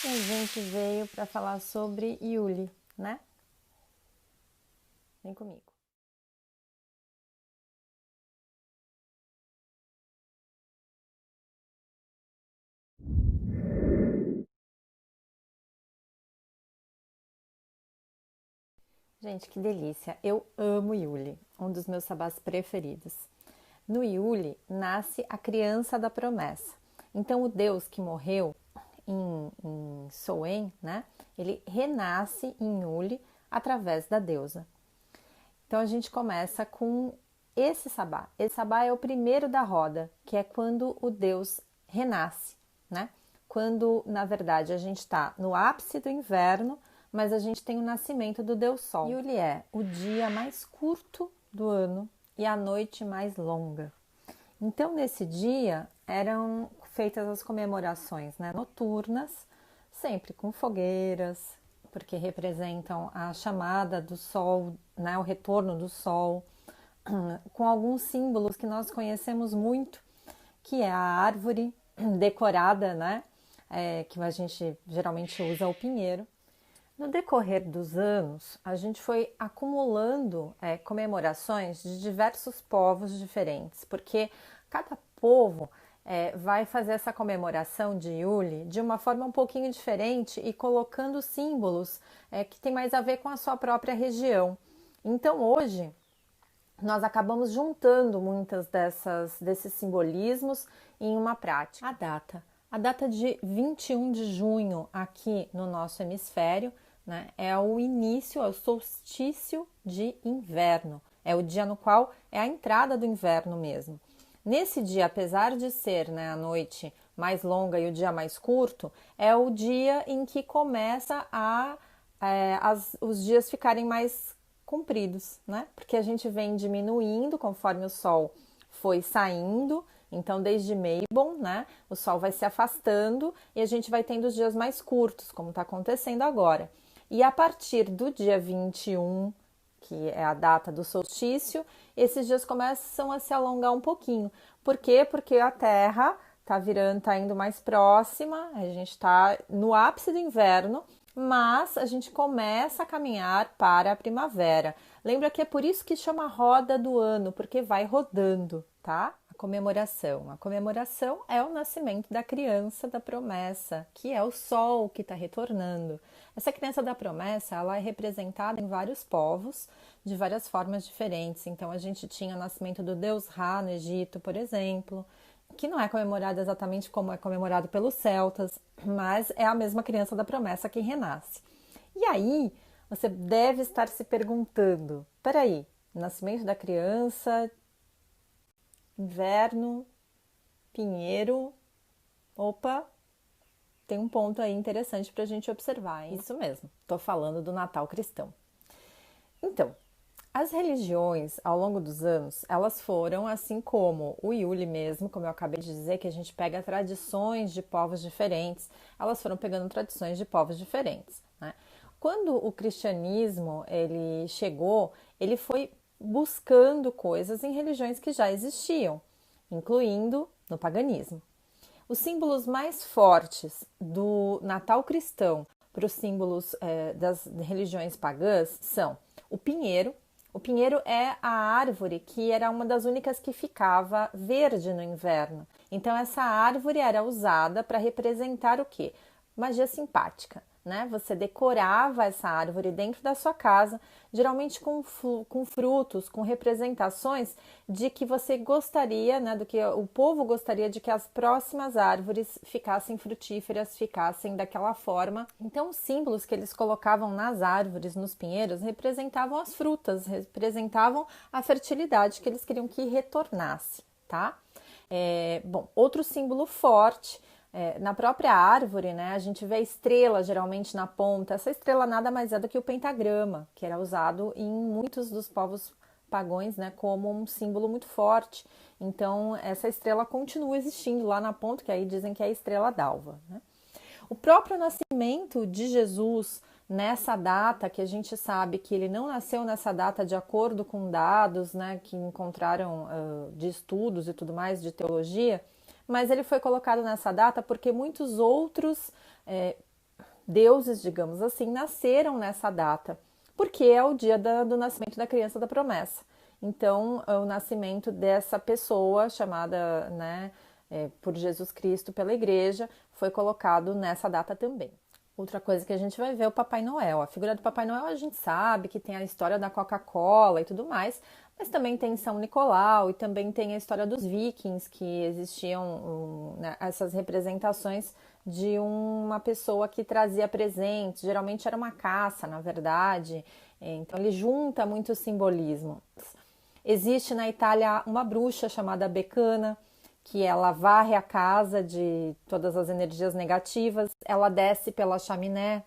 E a gente veio para falar sobre Yuli, né? Vem comigo. Gente, que delícia! Eu amo Yuli, um dos meus sabás preferidos. No Yuli nasce a criança da promessa. Então, o Deus que morreu em Soen, né? Ele renasce em Yuli através da deusa. Então, a gente começa com esse sabá. Esse sabá é o primeiro da roda, que é quando o Deus renasce, né? Quando, na verdade, a gente está no ápice do inverno, mas a gente tem o nascimento do Deus Sol. Yuli é o dia mais curto do ano e a noite mais longa. Então, nesse dia, eram feitas as comemorações, né, noturnas, sempre com fogueiras, porque representam a chamada do sol, né, o retorno do sol, com alguns símbolos que nós conhecemos muito, que é a árvore decorada, né, que a gente geralmente usa o pinheiro. No decorrer dos anos, a gente foi acumulando comemorações de diversos povos diferentes, porque cada povo vai fazer essa comemoração de Yuli de uma forma um pouquinho diferente e colocando símbolos que tem mais a ver com a sua própria região. Então, hoje, nós acabamos juntando muitas desses simbolismos em uma prática. A data de 21 de junho aqui no nosso hemisfério, né, é o início, é o solstício de inverno. É o dia no qual é a entrada do inverno mesmo. Nesse dia, apesar de ser, né, a noite mais longa e o dia mais curto, é o dia em que começa os dias ficarem mais compridos, né? Porque a gente vem diminuindo conforme o sol foi saindo. Então, desde Mabon, né, o sol vai se afastando e a gente vai tendo os dias mais curtos, como está acontecendo agora. E a partir do dia 21, que é a data do solstício, esses dias começam a se alongar um pouquinho. Por quê? Porque a Terra tá indo mais próxima, a gente está no ápice do inverno, mas a gente começa a caminhar para a primavera. Lembra que é por isso que chama roda do ano, porque vai rodando, tá? A comemoração. A comemoração é o nascimento da criança da promessa, que é o sol que está retornando. Essa criança da promessa, ela é representada em vários povos, de várias formas diferentes. Então, a gente tinha o nascimento do deus Ra no Egito, por exemplo, que não é comemorado exatamente como é comemorado pelos celtas, mas é a mesma criança da promessa que renasce. E aí, você deve estar se perguntando: peraí, nascimento da criança, inverno, pinheiro, opa, tem um ponto aí interessante para a gente observar, hein? Isso mesmo, estou falando do Natal cristão. Então, as religiões, ao longo dos anos, elas foram, assim como o Yule mesmo, como eu acabei de dizer, que a gente pega tradições de povos diferentes, elas foram pegando tradições de povos diferentes, né? Quando o cristianismo ele chegou, ele foi buscando coisas em religiões que já existiam, incluindo no paganismo. Os símbolos mais fortes do Natal cristão para os símbolos das religiões pagãs são o pinheiro. O pinheiro é a árvore que era uma das únicas que ficava verde no inverno. Então, essa árvore era usada para representar o quê? Magia simpática, né? Você decorava essa árvore dentro da sua casa, geralmente com frutos, com representações de que você gostaria, né? Do que o povo gostaria de que as próximas árvores ficassem frutíferas, ficassem daquela forma. Então, os símbolos que eles colocavam nas árvores, nos pinheiros, representavam as frutas, representavam a fertilidade que eles queriam que retornasse, tá? Bom, outro símbolo forte na própria árvore, né, a gente vê a estrela geralmente na ponta. Essa estrela nada mais é do que o pentagrama, que era usado em muitos dos povos pagãos, né, como um símbolo muito forte. Então, essa estrela continua existindo lá na ponta, que aí dizem que é a estrela d'alva, né? O próprio nascimento de Jesus nessa data, que a gente sabe que ele não nasceu nessa data de acordo com dados, né, que encontraram de estudos e tudo mais, de teologia, mas ele foi colocado nessa data porque muitos outros deuses, digamos assim, nasceram nessa data, porque é o dia do nascimento da criança da promessa. Então, o nascimento dessa pessoa chamada, né, por Jesus Cristo pela igreja foi colocado nessa data também. Outra coisa que a gente vai ver é o Papai Noel. A figura do Papai Noel a gente sabe que tem a história da Coca-Cola e tudo mais, mas também tem São Nicolau e também tem a história dos vikings, que existiam né, essas representações de uma pessoa que trazia presentes, geralmente era uma caça, na verdade, então ele junta muitos simbolismos. Existe na Itália uma bruxa chamada Becana, que ela varre a casa de todas as energias negativas, ela desce pela chaminé.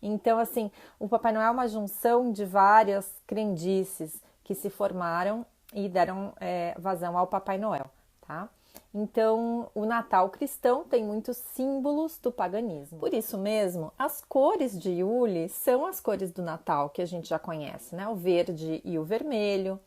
Então, assim, o Papai Noel é uma junção de várias crendices que se formaram e deram vazão ao Papai Noel, tá? Então, o Natal cristão tem muitos símbolos do paganismo. Por isso mesmo, as cores de Yule são as cores do Natal que a gente já conhece, né? O verde e o vermelho.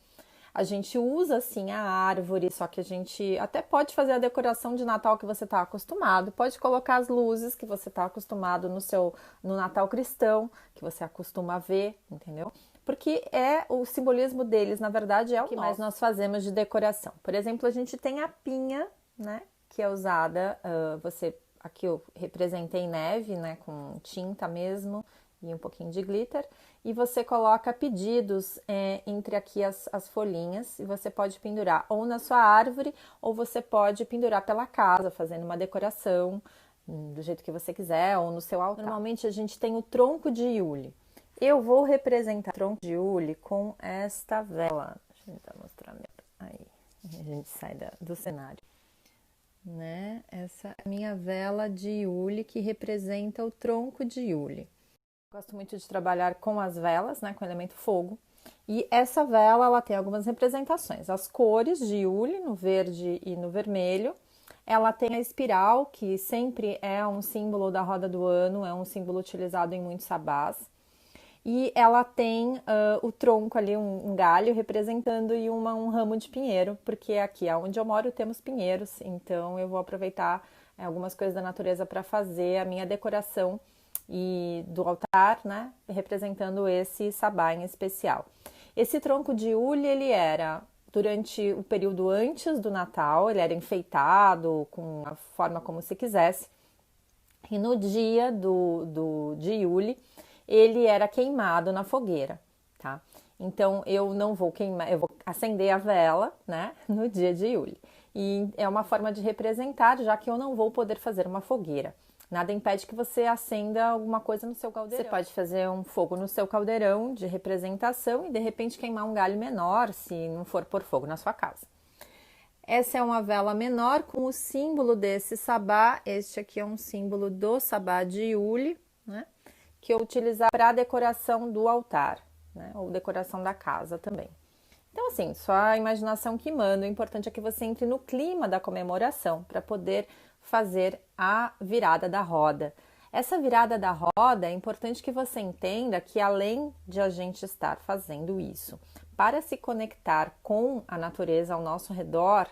A gente usa assim a árvore, só que a gente até pode fazer a decoração de Natal que você está acostumado, pode colocar as luzes que você está acostumado no Natal cristão, que você acostuma a ver, entendeu? Porque o simbolismo deles, na verdade, é o que mais nós fazemos de decoração. Por exemplo, a gente tem a pinha, né, que é usada, aqui eu representei neve, né, com tinta mesmo e um pouquinho de glitter, e você coloca pedidos entre aqui as folhinhas, e você pode pendurar ou na sua árvore, ou você pode pendurar pela casa, fazendo uma decoração do jeito que você quiser, ou no seu altar. Normalmente a gente tem o tronco de Yule. Eu vou representar o tronco de Yule com esta vela. Deixa eu tentar mostrar melhor. Aí, a gente sai do cenário. Né? Essa é a minha vela de Yule, que representa o tronco de Yule. Gosto muito de trabalhar com as velas, né, com o elemento fogo. E essa vela, ela tem algumas representações. As cores de Yule, no verde e no vermelho. Ela tem a espiral, que sempre é um símbolo da roda do ano, é um símbolo utilizado em muitos sabás. E ela tem o tronco ali, um galho representando e um ramo de pinheiro, porque aqui onde eu moro temos pinheiros, então eu vou aproveitar algumas coisas da natureza para fazer a minha decoração e do altar, né, representando esse sabá em especial. Esse tronco de Yule, ele era durante o período antes do Natal, ele era enfeitado com a forma como se quisesse, e no dia de Yule, ele era queimado na fogueira, tá? Então, eu não vou queimar, eu vou acender a vela, né, no dia de Yule. E é uma forma de representar, já que eu não vou poder fazer uma fogueira. Nada impede que você acenda alguma coisa no seu caldeirão. Você pode fazer um fogo no seu caldeirão de representação e de repente queimar um galho menor, se não for pôr fogo na sua casa. Essa é uma vela menor com o símbolo desse sabá. Este aqui é um símbolo do sabá de Yule, né? Que eu utilizar para a decoração do altar, né? Ou decoração da casa também. Então, assim, só a imaginação que manda. O importante é que você entre no clima da comemoração para poder fazer a virada da roda. Essa virada da roda é importante que você entenda que além de a gente estar fazendo isso para se conectar com a natureza ao nosso redor,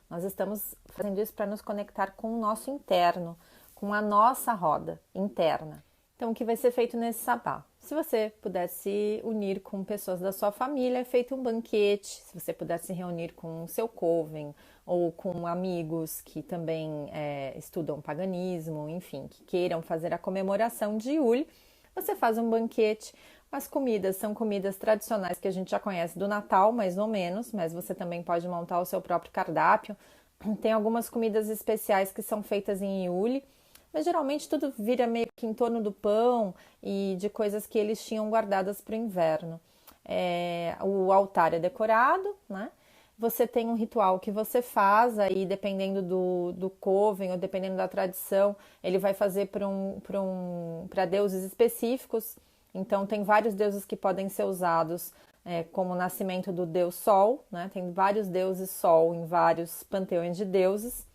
nós estamos fazendo isso para nos conectar com o nosso interno, com a nossa roda interna. Então, o que vai ser feito nesse sabá? Se você puder se unir com pessoas da sua família, é feito um banquete. Se você puder se reunir com o seu coven ou com amigos que também estudam paganismo, enfim, que queiram fazer a comemoração de Yule, você faz um banquete. As comidas são comidas tradicionais que a gente já conhece do Natal, mais ou menos, mas você também pode montar o seu próprio cardápio. Tem algumas comidas especiais que são feitas em Yule, mas geralmente tudo vira meio que em torno do pão e de coisas que eles tinham guardadas para o inverno. O altar é decorado, né? Você tem um ritual que você faz, aí dependendo do coven ou dependendo da tradição, ele vai fazer para deuses específicos. Então tem vários deuses que podem ser usados como o nascimento do deus Sol, né? Tem vários deuses Sol em vários panteões de deuses.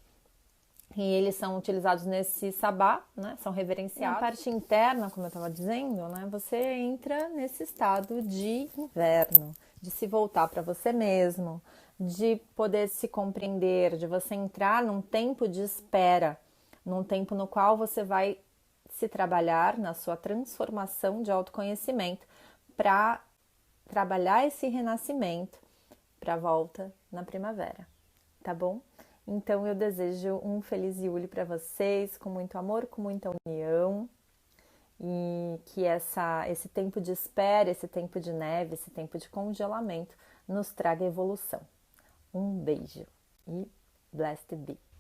E eles são utilizados nesse sabá, né? São reverenciados. Na parte interna, como eu estava dizendo, né? Você entra nesse estado de inverno, de se voltar para você mesmo, de poder se compreender, de você entrar num tempo de espera, num tempo no qual você vai se trabalhar na sua transformação de autoconhecimento para trabalhar esse renascimento para a volta na primavera, tá bom? Então eu desejo um feliz Yule para vocês, com muito amor, com muita união, e que esse tempo de espera, esse tempo de neve, esse tempo de congelamento nos traga evolução. Um beijo e blessed be!